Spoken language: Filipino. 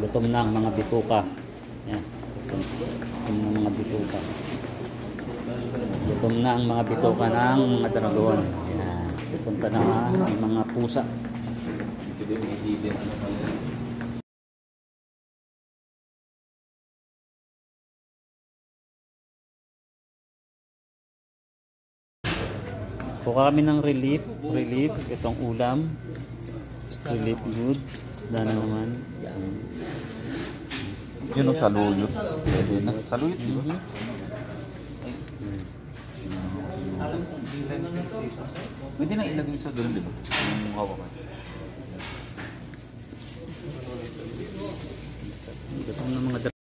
Gutom na ang mga bituka. Yan. Gutom na ang mga bituka. Gutom na ang mga bituka ng mga dragon. Yan. Pupunta na ang mga pusa. Kuha kami ng relief, itong ulam, relief good, isda na naman. Yun ang saluyot. Pwede na. Saluyot, di ba? Pwede na ilagay sa doon, di ba? Yung hawakan. Gutom na mga